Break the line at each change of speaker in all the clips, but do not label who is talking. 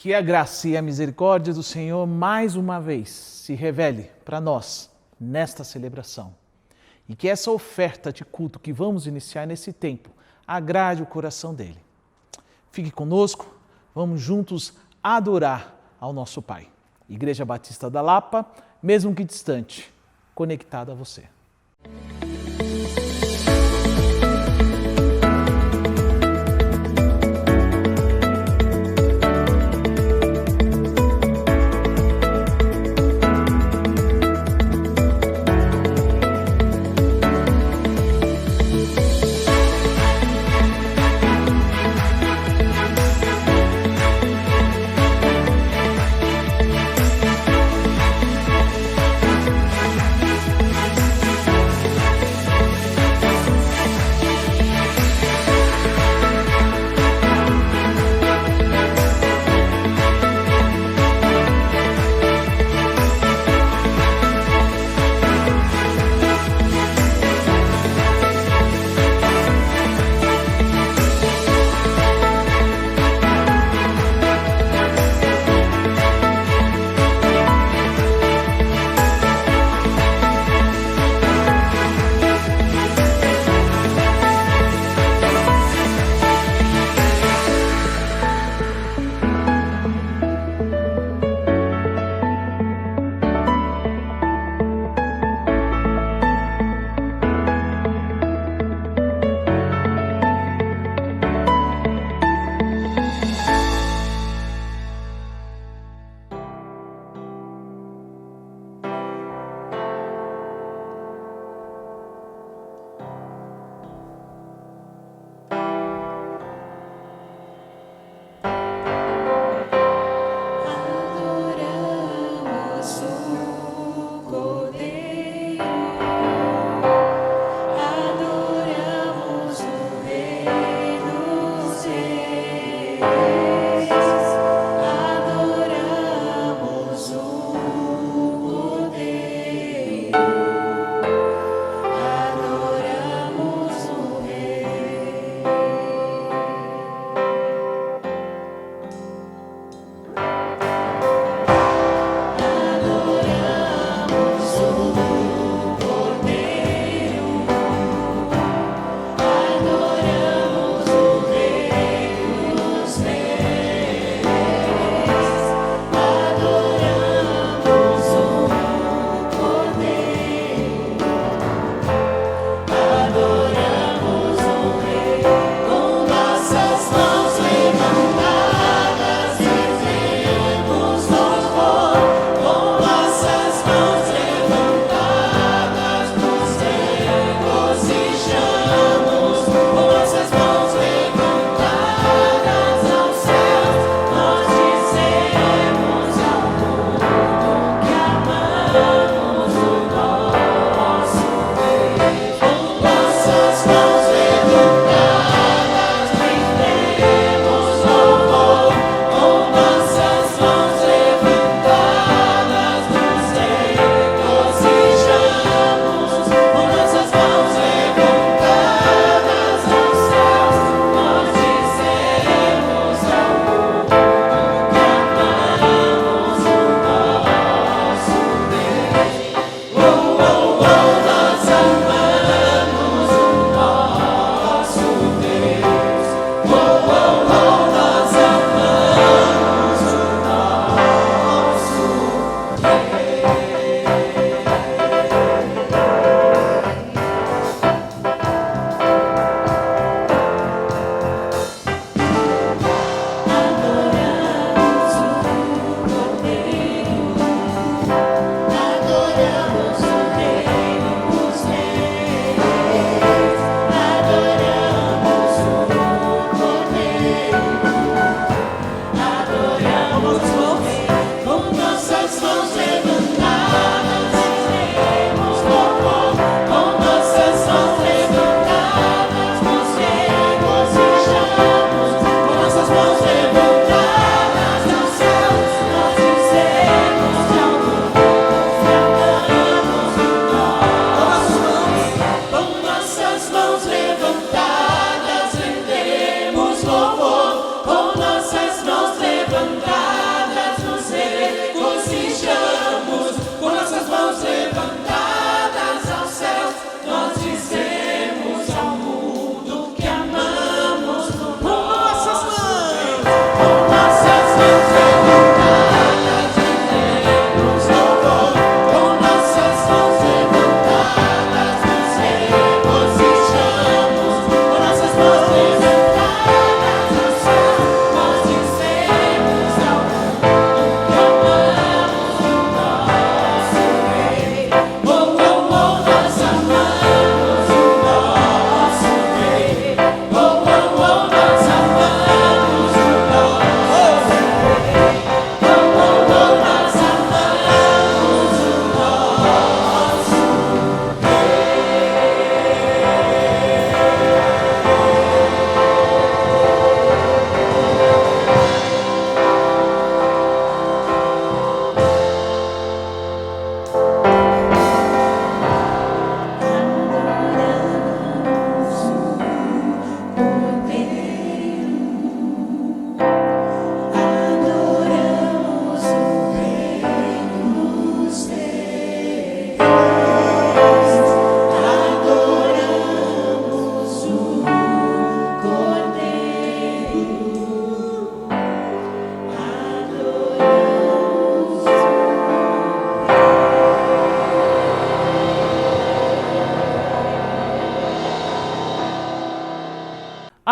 Que a graça e a misericórdia do Senhor mais uma vez se revele para nós nesta celebração. E que essa oferta de culto que vamos iniciar nesse tempo agrade o coração dele. Fique conosco, vamos juntos adorar ao nosso Pai. Igreja Batista da Lapa, mesmo que distante, conectada a você.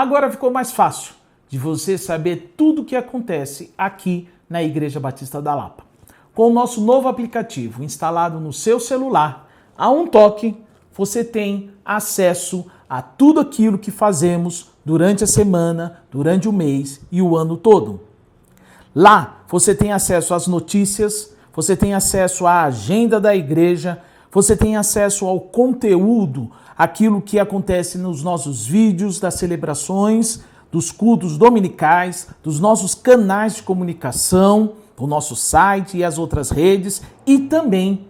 Agora ficou mais fácil de você saber tudo o que acontece aqui na Igreja Batista da Lapa. Com o nosso novo aplicativo instalado no seu celular, a um toque, você tem acesso a tudo aquilo que fazemos durante a semana, durante o mês e o ano todo. Lá você tem acesso às notícias, você tem acesso à agenda da igreja, você tem acesso ao conteúdo, aquilo que acontece nos nossos vídeos das celebrações, dos cultos dominicais, dos nossos canais de comunicação, o nosso site e as outras redes, e também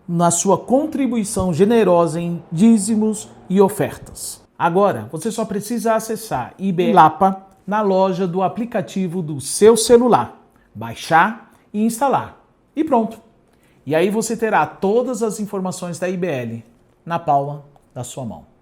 na sua contribuição generosa em dízimos e ofertas. Agora, você só precisa acessar IBL Lapa na loja do aplicativo do seu celular, baixar e instalar. E pronto. E aí você terá todas as informações da IBL na palma da sua mão.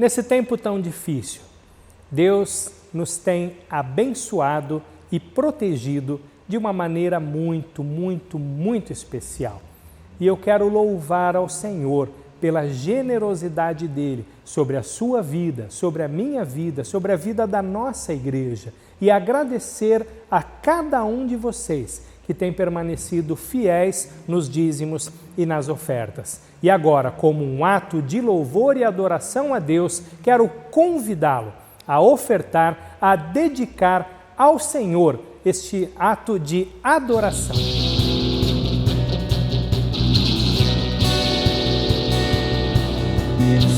Nesse tempo tão difícil, Deus nos tem abençoado e protegido de uma maneira muito, muito, muito especial. E eu quero louvar ao Senhor pela generosidade dele sobre a sua vida, sobre a minha vida, sobre a vida da nossa igreja e agradecer a cada um de vocês que tem permanecido fiéis nos dízimos e nas ofertas. E agora, como um ato de louvor e adoração a Deus, quero convidá-lo a ofertar, a dedicar ao Senhor este ato de adoração.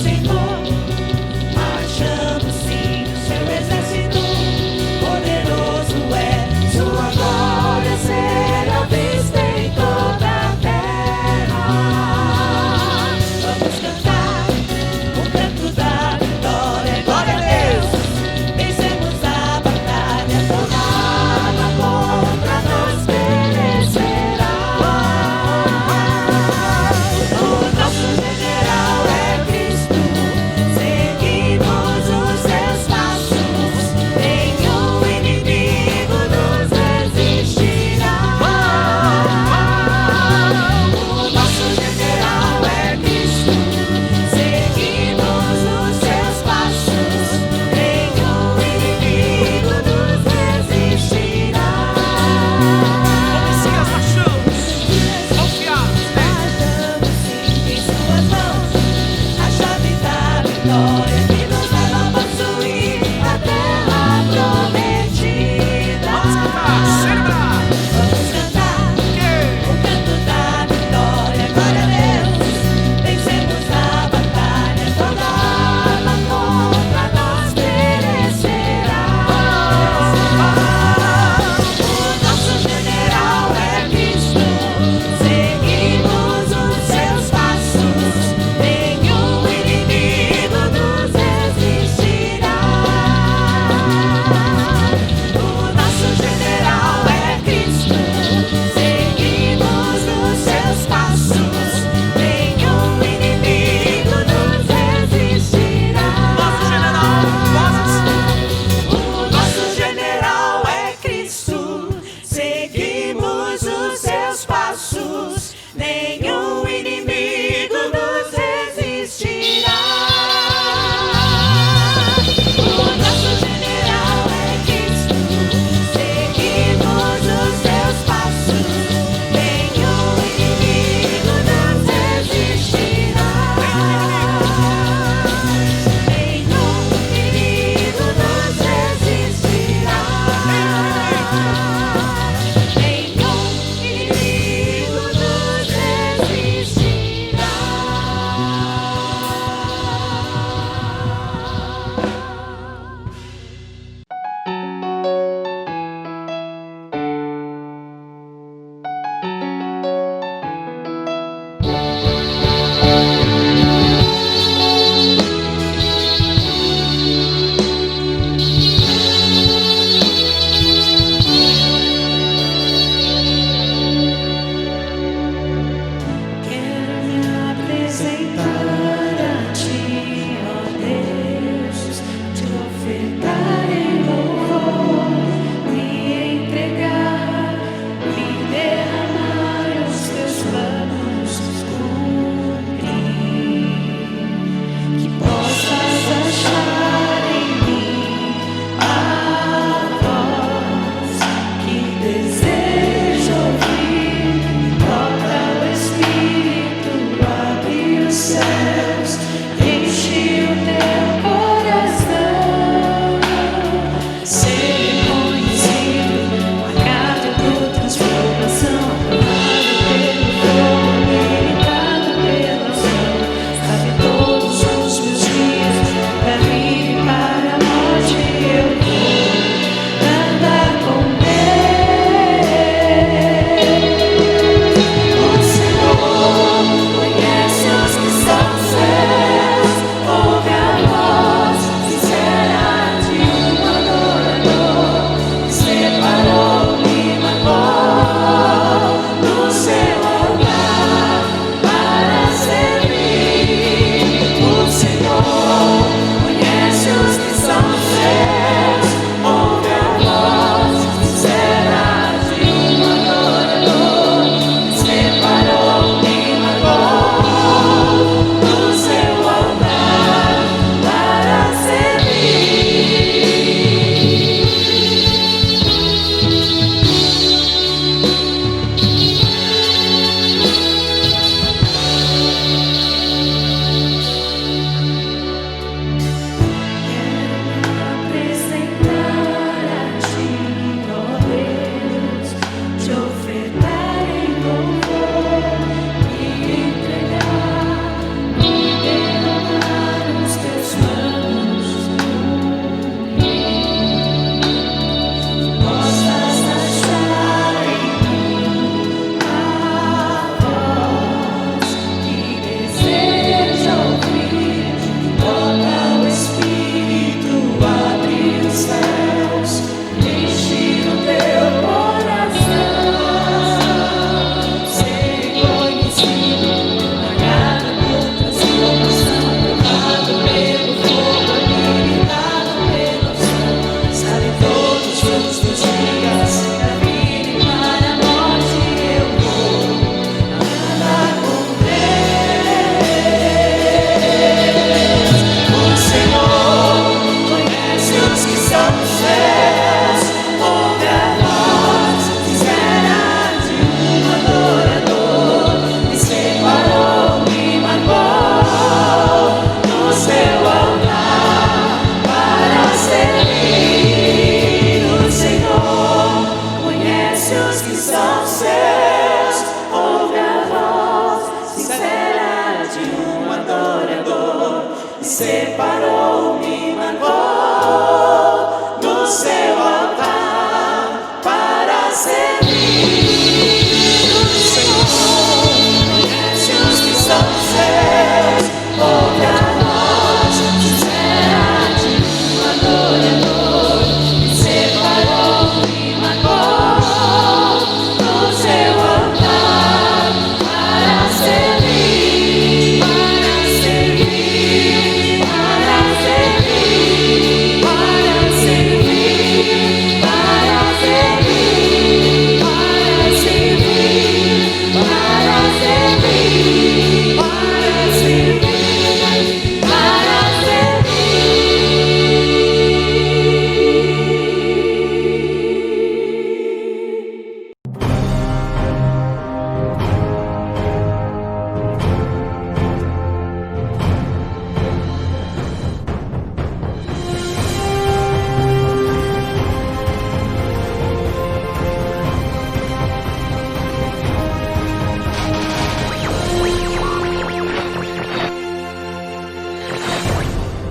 Senhor, marchamos sim, seu exército poderoso é, sua glória será vista em toda a terra. Vamos cantar o canto da vitória, glória a Deus, vencemos a batalha, toda arma contra nós perecerá.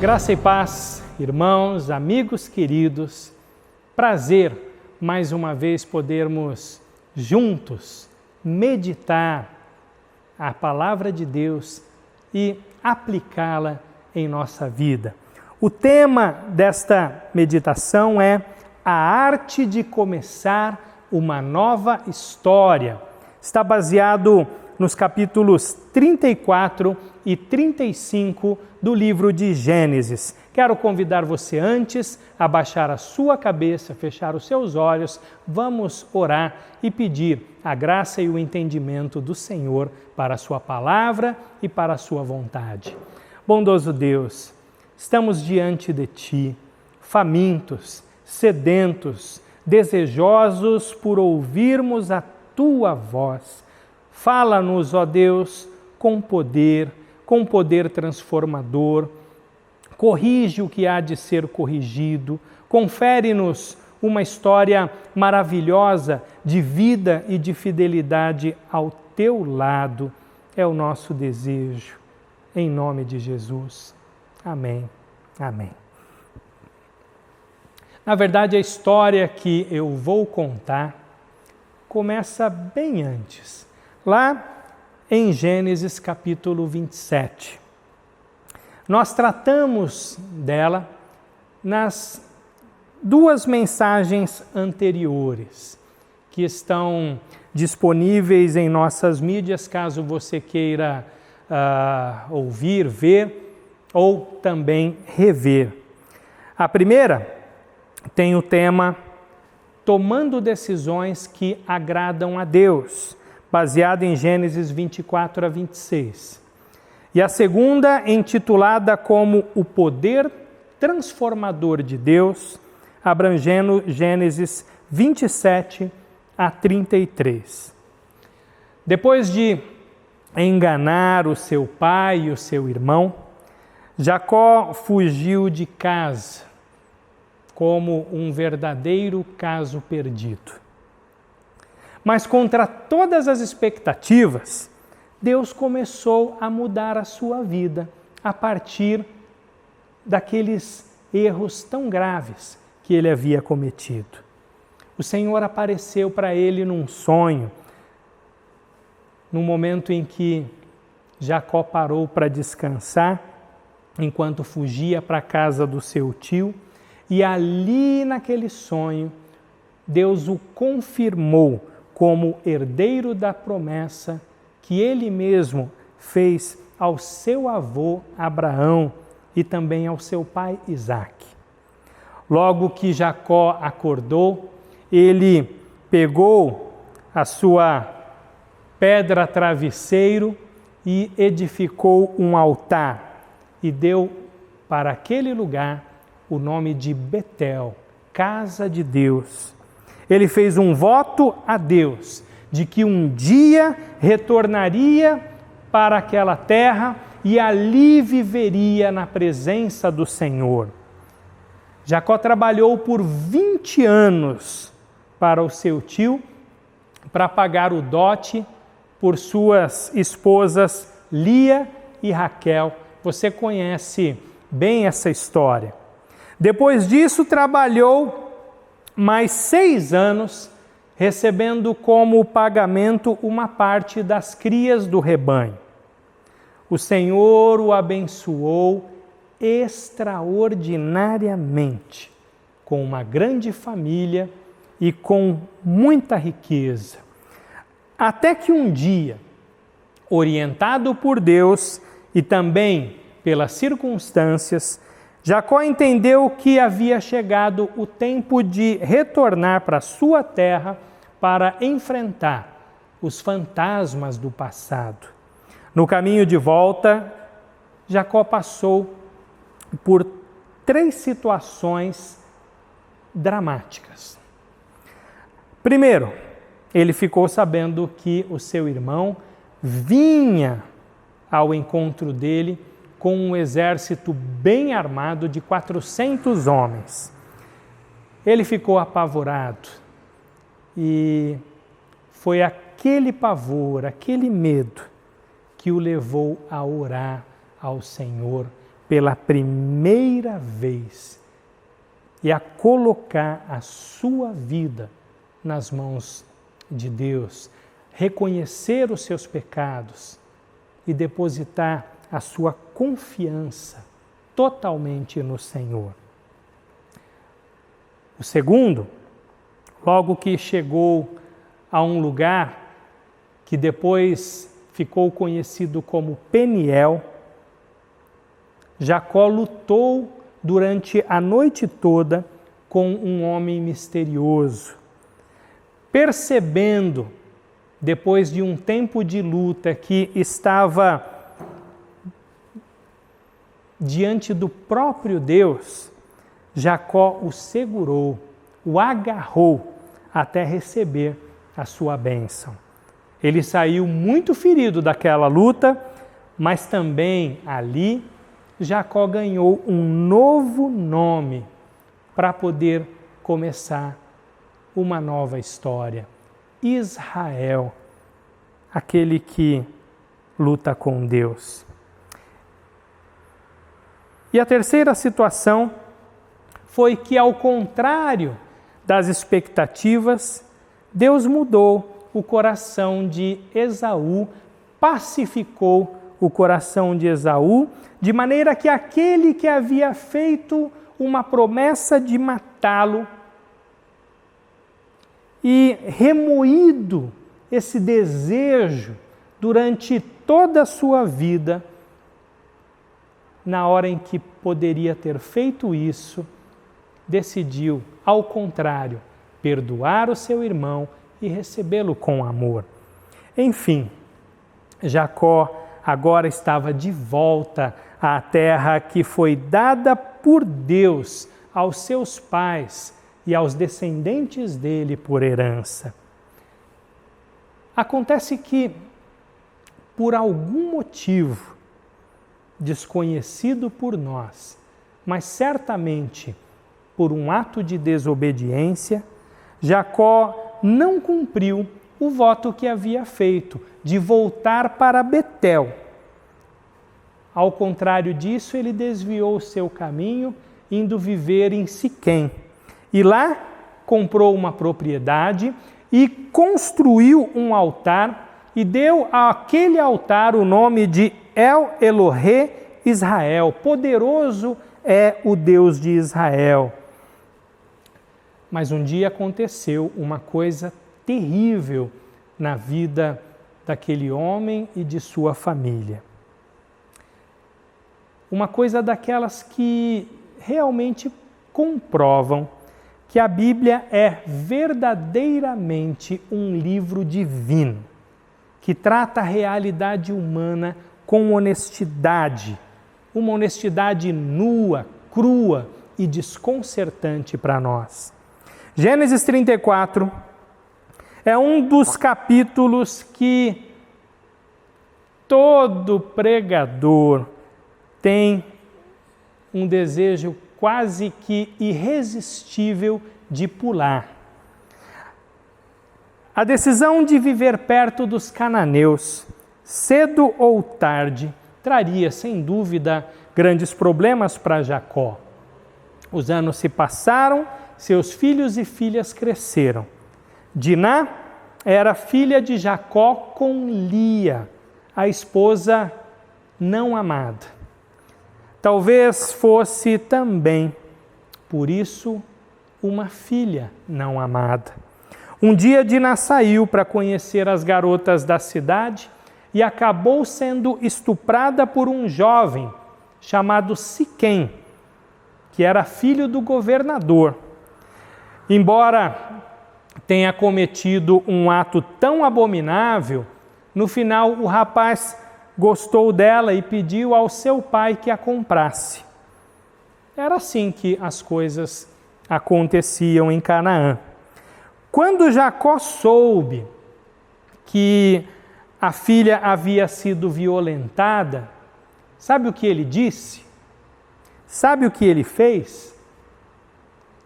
Graça e paz, irmãos, amigos queridos, prazer mais uma vez podermos juntos meditar a palavra de Deus e aplicá-la em nossa vida. O tema desta meditação é a arte de começar uma nova história. Está baseado nos capítulos 34 e 35 do livro de Gênesis. Quero convidar você antes a baixar a sua cabeça, fechar os seus olhos, vamos orar e pedir a graça e o entendimento do Senhor para a sua palavra e para a sua vontade. Bondoso Deus, estamos diante de Ti, famintos, sedentos, desejosos por ouvirmos a Tua voz. Fala-nos, ó Deus, com poder transformador, corrige o que há de ser corrigido, confere-nos uma história maravilhosa de vida e de fidelidade ao Teu lado. É o nosso desejo, em nome de Jesus. Amém. Amém. Na verdade, a história que eu vou contar começa bem antes, lá em Gênesis capítulo 27. Nós tratamos dela nas duas mensagens anteriores, que estão disponíveis em nossas mídias, caso você queira ouvir, ver ou também rever. A primeira tem o tema Tomando Decisões que Agradam a Deus, baseado em Gênesis 24 a 26. E a segunda, intitulada como O Poder Transformador de Deus, abrangendo Gênesis 27 a 33. Depois de enganar o seu pai e o seu irmão, Jacó fugiu de casa como um verdadeiro caso perdido. Mas contra todas as expectativas, Deus começou a mudar a sua vida a partir daqueles erros tão graves que ele havia cometido. O Senhor apareceu para ele num sonho, no momento em que Jacó parou para descansar, enquanto fugia para a casa do seu tio, e ali naquele sonho, Deus o confirmou como herdeiro da promessa que ele mesmo fez ao seu avô Abraão e também ao seu pai Isaque. Logo que Jacó acordou, ele pegou a sua pedra travesseiro e edificou um altar e deu para aquele lugar o nome de Betel, casa de Deus. Ele fez um voto a Deus de que um dia retornaria para aquela terra e ali viveria na presença do Senhor. Jacó trabalhou por 20 anos para o seu tio para pagar o dote por suas esposas Lia e Raquel. Você conhece bem essa história. Depois disso, trabalhou mais 6 anos, recebendo como pagamento uma parte das crias do rebanho. O Senhor o abençoou extraordinariamente, com uma grande família e com muita riqueza. Até que um dia, orientado por Deus e também pelas circunstâncias, Jacó entendeu que havia chegado o tempo de retornar para sua terra para enfrentar os fantasmas do passado. No caminho de volta, Jacó passou por 3 situações dramáticas. Primeiro, ele ficou sabendo que o seu irmão vinha ao encontro dele com um exército bem armado de 400 homens. Ele ficou apavorado e foi aquele pavor, aquele medo que o levou a orar ao Senhor pela primeira vez e a colocar a sua vida nas mãos de Deus, reconhecer os seus pecados e depositar a sua confiança totalmente no Senhor. O segundo, logo que chegou a um lugar que depois ficou conhecido como Peniel, Jacó lutou durante a noite toda com um homem misterioso. Percebendo, depois de um tempo de luta, que estava diante do próprio Deus, Jacó o segurou, o agarrou até receber a sua bênção. Ele saiu muito ferido daquela luta, mas também ali Jacó ganhou um novo nome para poder começar uma nova história. Israel, aquele que luta com Deus. E a terceira situação foi que, ao contrário das expectativas, Deus mudou o coração de Esaú, pacificou o coração de Esaú, de maneira que aquele que havia feito uma promessa de matá-lo e remoído esse desejo durante toda a sua vida, na hora em que poderia ter feito isso, decidiu, ao contrário, perdoar o seu irmão e recebê-lo com amor. Enfim, Jacó agora estava de volta à terra que foi dada por Deus aos seus pais e aos descendentes dele por herança. Acontece que, por algum motivo desconhecido por nós, mas certamente por um ato de desobediência, Jacó não cumpriu o voto que havia feito de voltar para Betel. Ao contrário disso, ele desviou o seu caminho, indo viver em Siquém. E lá comprou uma propriedade e construiu um altar e deu àquele altar o nome de El Elohe Israel. Poderoso é o Deus de Israel. Mas um dia aconteceu uma coisa terrível na vida daquele homem e de sua família. Uma coisa daquelas que realmente comprovam que a Bíblia é verdadeiramente um livro divino, que trata a realidade humana com honestidade, uma honestidade nua, crua e desconcertante para nós. Gênesis 34 é um dos capítulos que todo pregador tem um desejo quase que irresistível de pular. A decisão de viver perto dos cananeus, cedo ou tarde, traria, sem dúvida, grandes problemas para Jacó. Os anos se passaram, seus filhos e filhas cresceram. Diná era filha de Jacó com Lia, a esposa não amada. Talvez fosse também, por isso, uma filha não amada. Um dia Diná saiu para conhecer as garotas da cidade e acabou sendo estuprada por um jovem chamado Siquém, que era filho do governador. Embora tenha cometido um ato tão abominável, no final o rapaz gostou dela e pediu ao seu pai que a comprasse. Era assim que as coisas aconteciam em Canaã. Quando Jacó soube que a filha havia sido violentada, sabe o que ele disse? Sabe o que ele fez?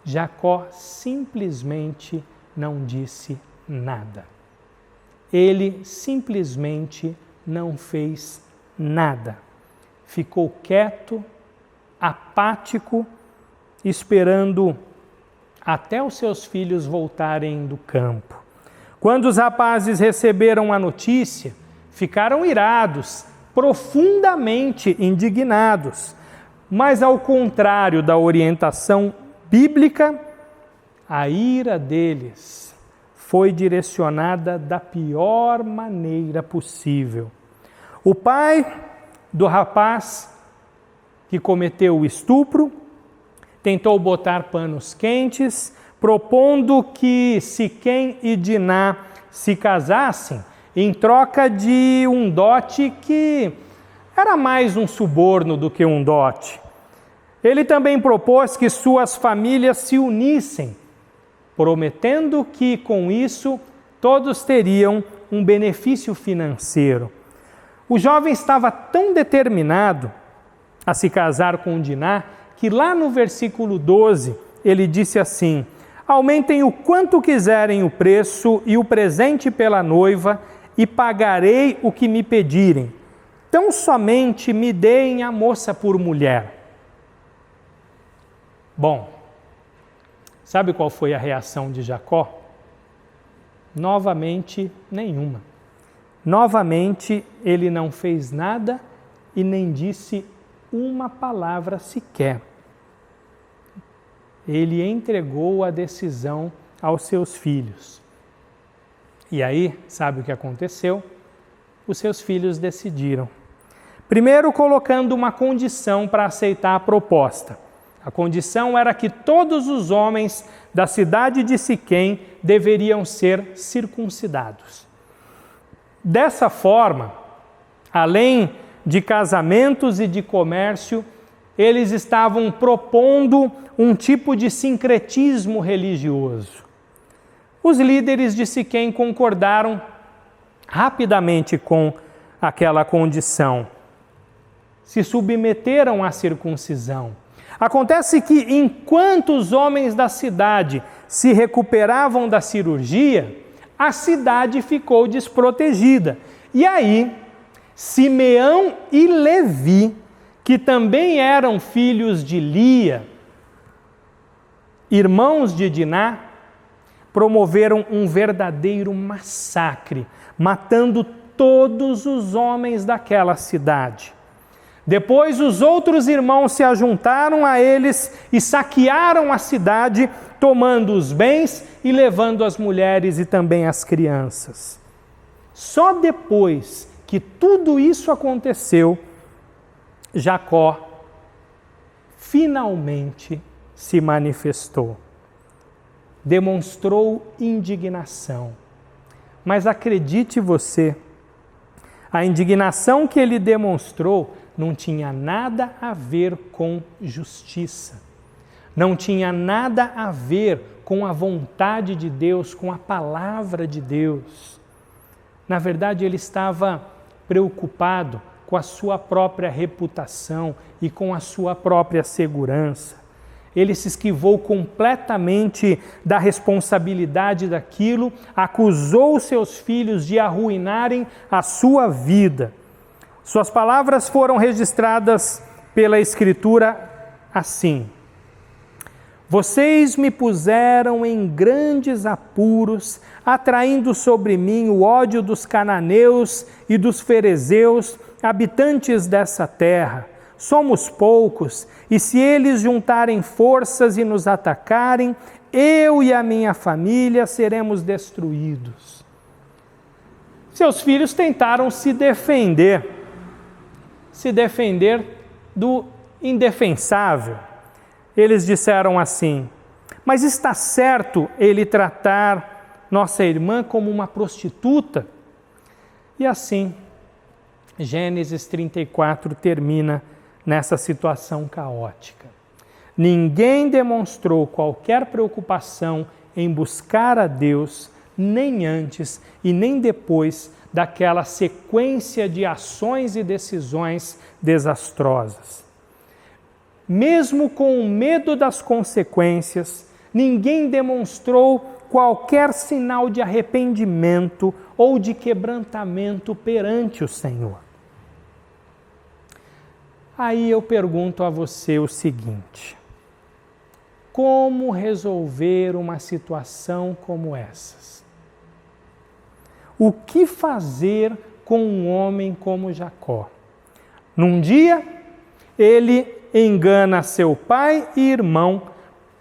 Jacó simplesmente não disse nada. Ele simplesmente não fez nada. Ficou quieto apático, esperando até os seus filhos voltarem do campo. Quando os rapazes receberam a notícia, ficaram irados, profundamente indignados. Mas, ao contrário da orientação bíblica, a ira deles foi direcionada da pior maneira possível. O pai do rapaz que cometeu o estupro tentou botar panos quentes, propondo que Siquém e Diná se casassem em troca de um dote que era mais um suborno do que um dote. Ele também propôs que suas famílias se unissem, prometendo que com isso todos teriam um benefício financeiro. O jovem estava tão determinado a se casar com Diná que lá no versículo 12 ele disse assim: aumentem o quanto quiserem o preço e o presente pela noiva, e pagarei o que me pedirem. Tão somente me deem a moça por mulher. Bom, sabe qual foi a reação de Jacó? Novamente, nenhuma. Novamente, ele não fez nada e nem disse uma palavra sequer. Ele entregou a decisão aos seus filhos. E aí, sabe o que aconteceu? Os seus filhos decidiram. Primeiro, colocando uma condição para aceitar a proposta. A condição era que todos os homens da cidade de Siquém deveriam ser circuncidados. Dessa forma, além de casamentos e de comércio, eles estavam propondo um tipo de sincretismo religioso. Os líderes de Siquém concordaram rapidamente com aquela condição. Se submeteram à circuncisão. Acontece que, enquanto os homens da cidade se recuperavam da cirurgia, a cidade ficou desprotegida. E aí, Simeão e Levi, que também eram filhos de Lia, irmãos de Diná, promoveram um verdadeiro massacre, matando todos os homens daquela cidade. Depois os outros irmãos se ajuntaram a eles e saquearam a cidade, tomando os bens e levando as mulheres e também as crianças. Só depois que tudo isso aconteceu, Jacó finalmente se manifestou. Demonstrou indignação. Mas acredite você, a indignação que ele demonstrou não tinha nada a ver com justiça. Não tinha nada a ver com a vontade de Deus, com a palavra de Deus. Na verdade, ele estava preocupado com a sua própria reputação e com a sua própria segurança. Ele se esquivou completamente da responsabilidade daquilo, acusou seus filhos de arruinarem a sua vida. Suas palavras foram registradas pela Escritura assim: vocês me puseram em grandes apuros, atraindo sobre mim o ódio dos cananeus e dos ferezeus, habitantes dessa terra. Somos poucos, e se eles juntarem forças e nos atacarem, eu e a minha família seremos destruídos. Seus filhos tentaram se defender do indefensável. Eles disseram assim: mas está certo ele tratar nossa irmã como uma prostituta? E assim, Gênesis 34 termina nessa situação caótica. Ninguém demonstrou qualquer preocupação em buscar a Deus, nem antes e nem depois daquela sequência de ações e decisões desastrosas. Mesmo com o medo das consequências, ninguém demonstrou qualquer sinal de arrependimento ou de quebrantamento perante o Senhor. Aí eu pergunto a você o seguinte: como resolver uma situação como essas? O que fazer com um homem como Jacó? Num dia, ele engana seu pai e irmão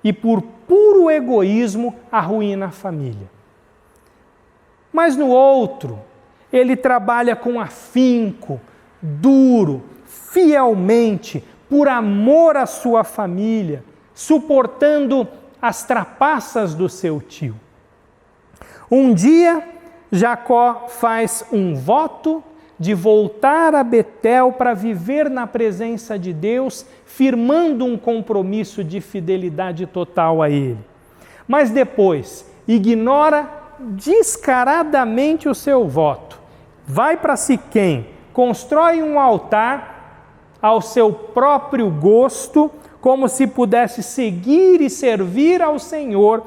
e, por puro egoísmo, arruína a família. Mas no outro, ele trabalha com afinco, duro, fielmente, por amor à sua família, suportando as trapaças do seu tio. Um dia, Jacó faz um voto de voltar a Betel para viver na presença de Deus, firmando um compromisso de fidelidade total a Ele. Mas depois, ignora descaradamente o seu voto. Vai para Siquém, constrói um altar ao seu próprio gosto, como se pudesse seguir e servir ao Senhor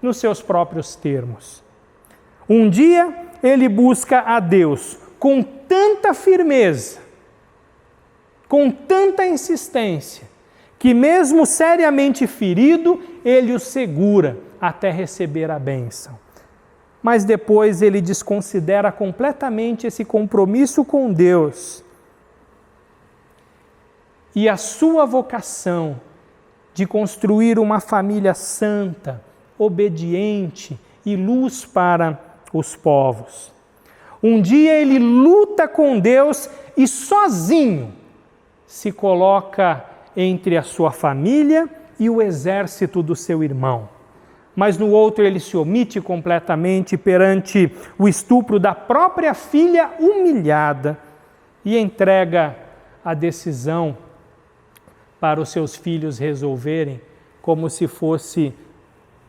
nos seus próprios termos. Um dia, ele busca a Deus com tanta firmeza, com tanta insistência, que mesmo seriamente ferido, ele o segura até receber a bênção. Mas depois ele desconsidera completamente esse compromisso com Deus. E a sua vocação de construir uma família santa, obediente e luz para os povos. Um dia ele luta com Deus e sozinho se coloca entre a sua família e o exército do seu irmão. Mas no outro ele se omite completamente perante o estupro da própria filha humilhada e entrega a decisão para os seus filhos resolverem como se fosse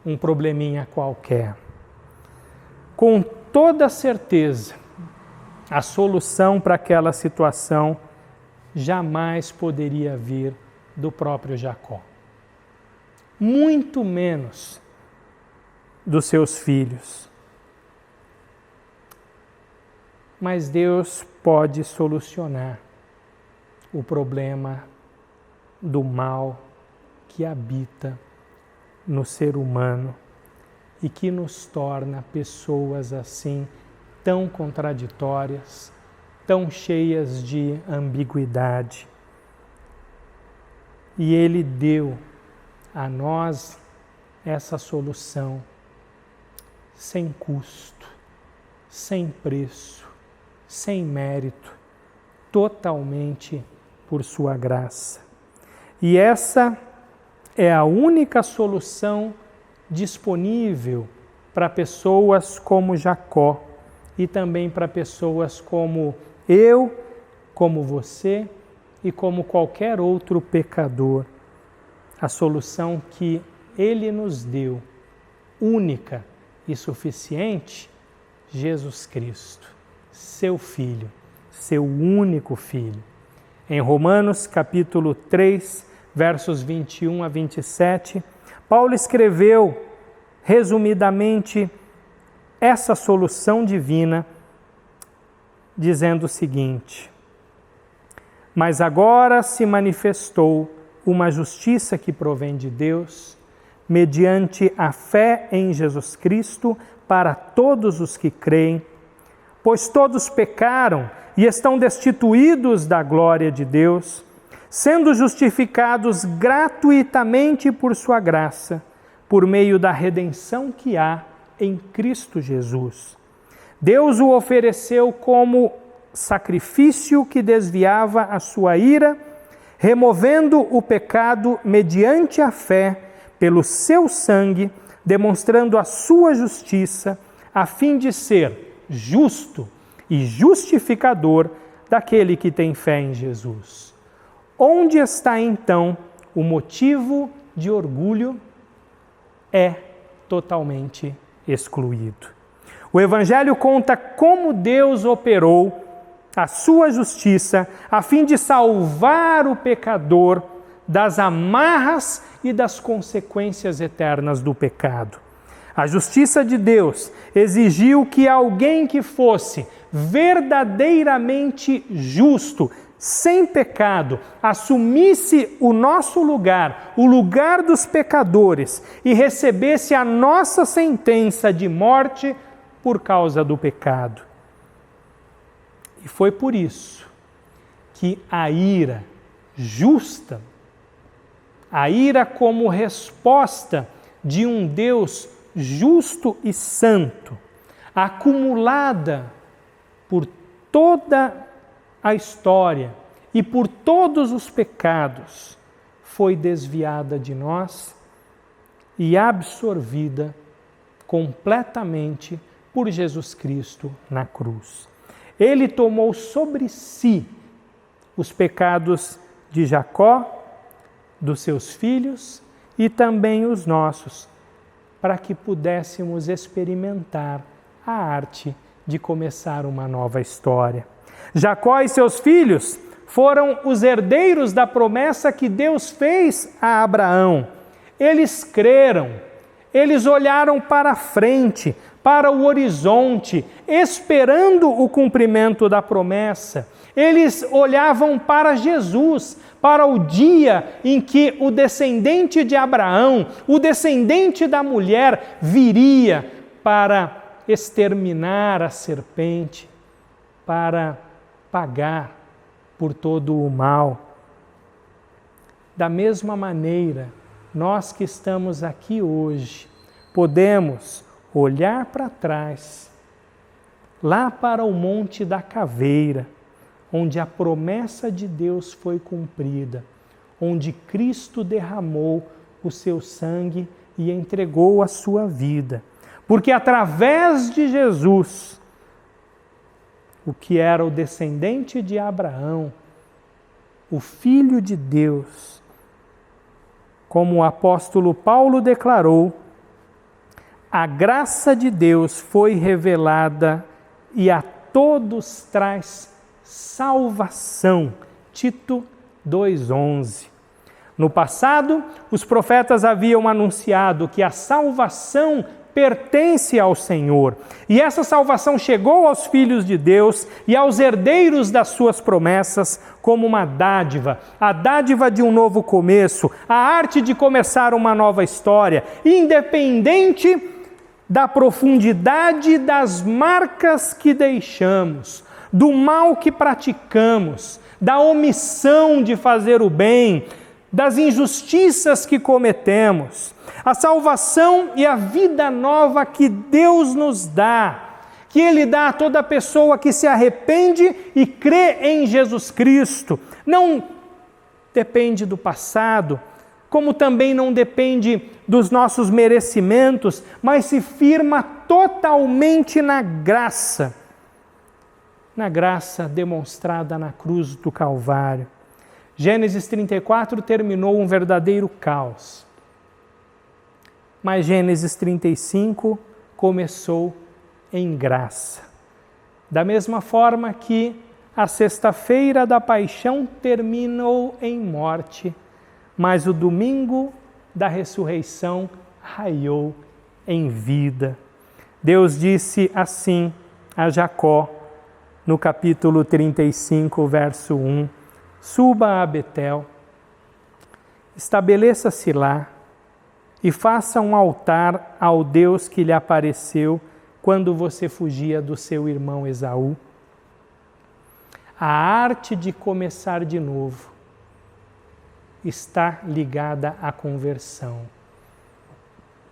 um probleminha qualquer. Com toda certeza, a solução para aquela situação jamais poderia vir do próprio Jacó. Muito menos dos seus filhos. Mas Deus pode solucionar o problema do mal que habita no ser humano e que nos torna pessoas assim tão contraditórias, tão cheias de ambiguidade. E Ele deu a nós essa solução sem custo, sem preço, sem mérito, totalmente por sua graça. E essa é a única solução disponível para pessoas como Jacó e também para pessoas como eu, como você e como qualquer outro pecador. A solução que Ele nos deu, única e suficiente, Jesus Cristo, seu Filho, seu único Filho. Em Romanos capítulo 3, versos 21 a 27, Paulo escreveu resumidamente essa solução divina, dizendo o seguinte: mas agora se manifestou uma justiça que provém de Deus, mediante a fé em Jesus Cristo, para todos os que creem, pois todos pecaram e estão destituídos da glória de Deus, sendo justificados gratuitamente por sua graça, por meio da redenção que há em Cristo Jesus. Deus o ofereceu como sacrifício que desviava a sua ira, removendo o pecado mediante a fé pelo seu sangue, demonstrando a sua justiça, a fim de ser justo e justificador daquele que tem fé em Jesus. Onde está então o motivo de orgulho? É totalmente excluído. O Evangelho conta como Deus operou a sua justiça a fim de salvar o pecador das amarras e das consequências eternas do pecado. A justiça de Deus exigiu que alguém que fosse verdadeiramente justo, sem pecado, assumisse o nosso lugar, o lugar dos pecadores, e recebesse a nossa sentença de morte por causa do pecado. E foi por isso que a ira justa, a ira como resposta de um Deus justo e santo, acumulada por toda a história e por todos os pecados, foi desviada de nós e absorvida completamente por Jesus Cristo na cruz. Ele tomou sobre si os pecados de Jacó, dos seus filhos e também os nossos, para que pudéssemos experimentar a arte de começar uma nova história. Jacó e seus filhos foram os herdeiros da promessa que Deus fez a Abraão. Eles creram, eles olharam para frente, para o horizonte, esperando o cumprimento da promessa. Eles olhavam para Jesus, para o dia em que o descendente de Abraão, o descendente da mulher, viria para exterminar a serpente, para pagar por todo o mal. Da mesma maneira, nós que estamos aqui hoje, podemos olhar para trás, lá para o Monte da Caveira, onde a promessa de Deus foi cumprida, onde Cristo derramou o seu sangue e entregou a sua vida. Porque através de Jesus, o que era o descendente de Abraão, o Filho de Deus, como o apóstolo Paulo declarou, a graça de Deus foi revelada e a todos traz salvação. Tito 2,11. No passado, os profetas haviam anunciado que a salvação pertence ao Senhor. E essa salvação chegou aos filhos de Deus e aos herdeiros das suas promessas como uma dádiva, a dádiva de um novo começo, a arte de começar uma nova história, independente da profundidade das marcas que deixamos, do mal que praticamos, da omissão de fazer o bem, das injustiças que cometemos. A salvação e a vida nova que Deus nos dá, que Ele dá a toda pessoa que se arrepende e crê em Jesus Cristo, não depende do passado, como também não depende dos nossos merecimentos, mas se firma totalmente na graça demonstrada na cruz do Calvário. Gênesis 34 terminou um verdadeiro caos, mas Gênesis 35 começou em graça. Da mesma forma que a sexta-feira da paixão terminou em morte, mas o domingo da ressurreição raiou em vida. Deus disse assim a Jacó, no capítulo 35, verso 1, suba a Betel, estabeleça-se lá e faça um altar ao Deus que lhe apareceu quando você fugia do seu irmão Esaú. A arte de começar de novo está ligada à conversão,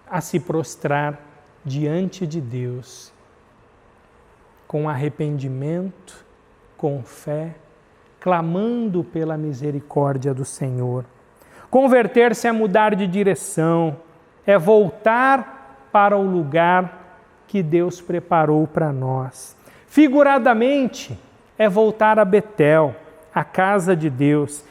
a se prostrar diante de Deus, com arrependimento, com fé, clamando pela misericórdia do Senhor. Converter-se é mudar de direção, é voltar para o lugar que Deus preparou para nós. Figuradamente, é voltar a Betel, a casa de Deus.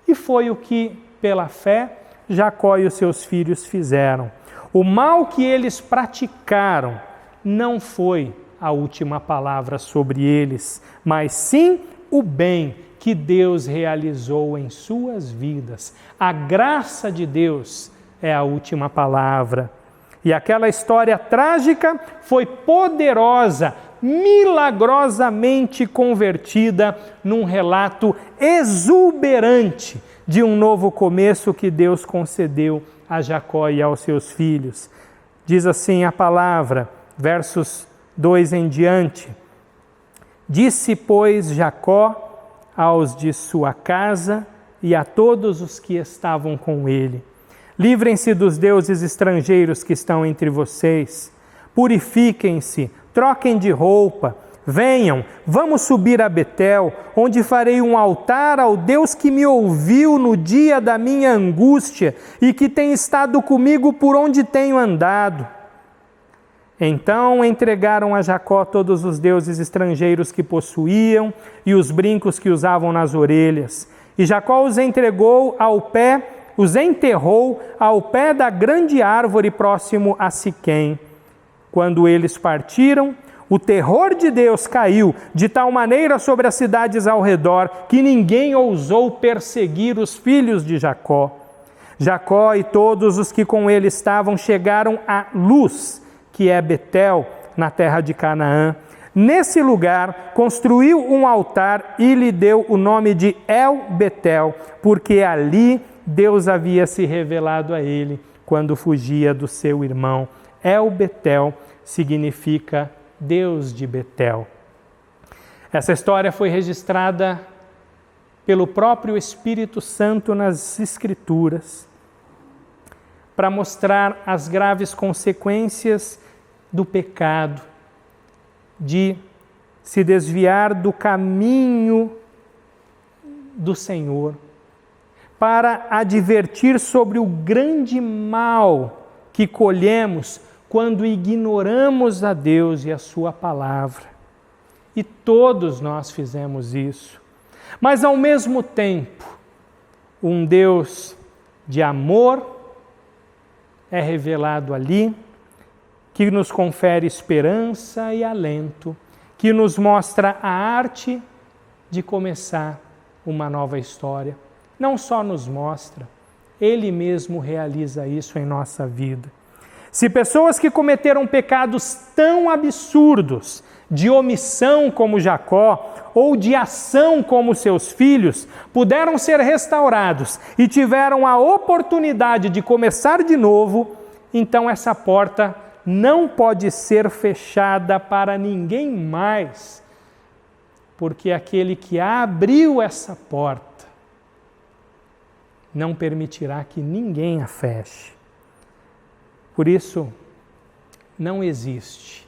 E foi o que, pela fé, Jacó e os seus filhos fizeram. O mal que eles praticaram não foi a última palavra sobre eles, mas sim o bem que Deus realizou em suas vidas. A graça de Deus é a última palavra. E aquela história trágica foi poderosa, milagrosamente convertida num relato exuberante de um novo começo que Deus concedeu a Jacó e aos seus filhos. Diz assim a palavra, versos 2 em diante: Disse, pois, Jacó aos de sua casa e a todos os que estavam com ele: Livrem-se dos deuses estrangeiros que estão entre vocês, purifiquem-se, troquem de roupa, venham, vamos subir a Betel, onde farei um altar ao Deus que me ouviu no dia da minha angústia e que tem estado comigo por onde tenho andado. Então entregaram a Jacó todos os deuses estrangeiros que possuíam e os brincos que usavam nas orelhas. E Jacó os enterrou ao pé da grande árvore próximo a Siquém. Quando eles partiram, o terror de Deus caiu de tal maneira sobre as cidades ao redor que ninguém ousou perseguir os filhos de Jacó. Jacó e todos os que com ele estavam chegaram a Luz, que é Betel, na terra de Canaã. Nesse lugar, construiu um altar e lhe deu o nome de El-Betel, porque ali Deus havia se revelado a ele quando fugia do seu irmão. El-Betel significa Deus de Betel. Essa história foi registrada pelo próprio Espírito Santo nas Escrituras para mostrar as graves consequências do pecado, de se desviar do caminho do Senhor, para advertir sobre o grande mal que colhemos quando ignoramos a Deus e a sua palavra. E todos nós fizemos isso. Mas ao mesmo tempo, um Deus de amor é revelado ali, que nos confere esperança e alento, que nos mostra a arte de começar uma nova história. Não só nos mostra, Ele mesmo realiza isso em nossa vida. Se pessoas que cometeram pecados tão absurdos, de omissão como Jacó, ou de ação como seus filhos, puderam ser restaurados e tiveram a oportunidade de começar de novo, então essa porta não pode ser fechada para ninguém mais, porque aquele que abriu essa porta não permitirá que ninguém a feche. Por isso, não existe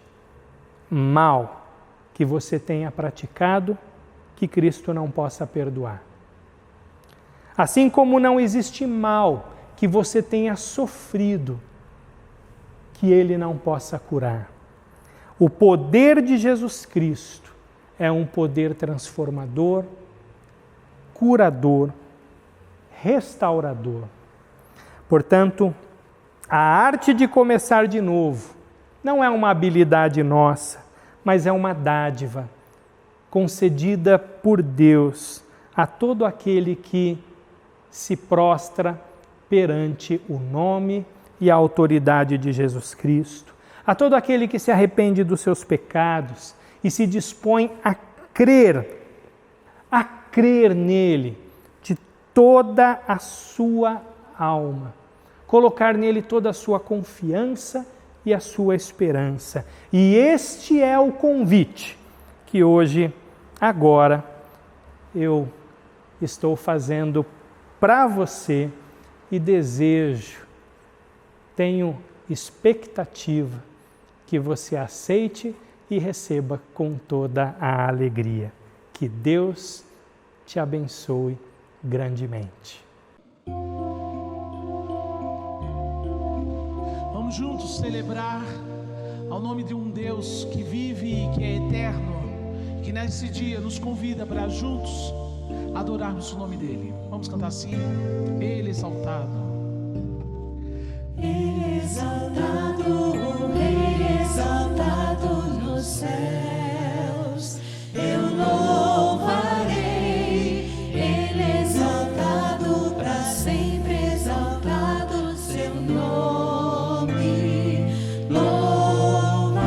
mal que você tenha praticado que Cristo não possa perdoar. Assim como não existe mal que você tenha sofrido que Ele não possa curar. O poder de Jesus Cristo é um poder transformador, curador, restaurador. Portanto, a arte de começar de novo não é uma habilidade nossa, mas é uma dádiva concedida por Deus a todo aquele que se prostra perante o nome e a autoridade de Jesus Cristo, a todo aquele que se arrepende dos seus pecados e se dispõe a crer nele de toda a sua alma, colocar nele toda a sua confiança e a sua esperança. E este é o convite que hoje, agora, eu estou fazendo para você e desejo, tenho expectativa que você aceite e receba com toda a alegria. Que Deus te abençoe grandemente.
Vamos juntos celebrar ao nome de um Deus que vive e que é eterno, que nesse dia nos convida para juntos adorarmos o nome dele. Vamos cantar assim: Ele exaltado.
Ele exaltado, o Rei exaltado nos céus, eu louvarei. Ele exaltado, para sempre exaltado seu nome, louvarei.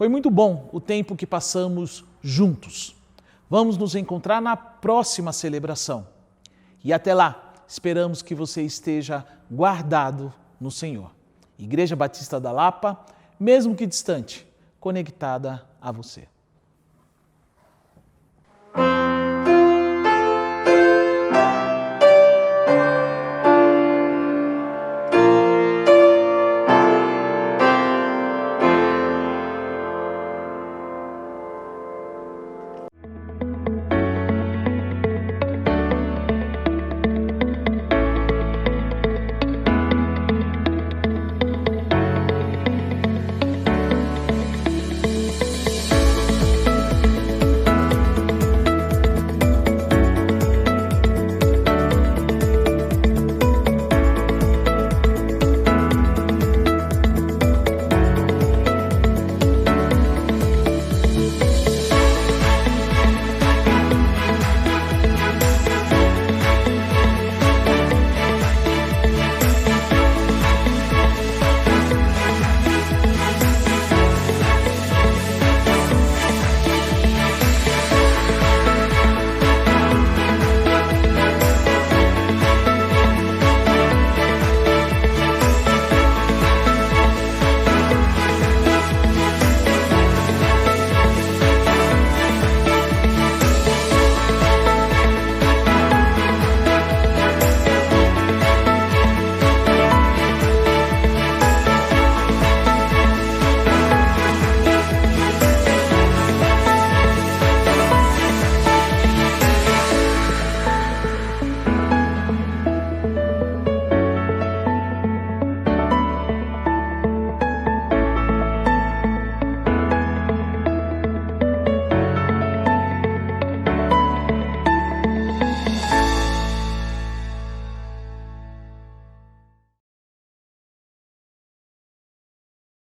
Foi muito bom o tempo que passamos juntos. Vamos nos encontrar na próxima celebração. E até lá, esperamos que você esteja guardado no Senhor. Igreja Batista da Lapa, mesmo que distante, conectada a você.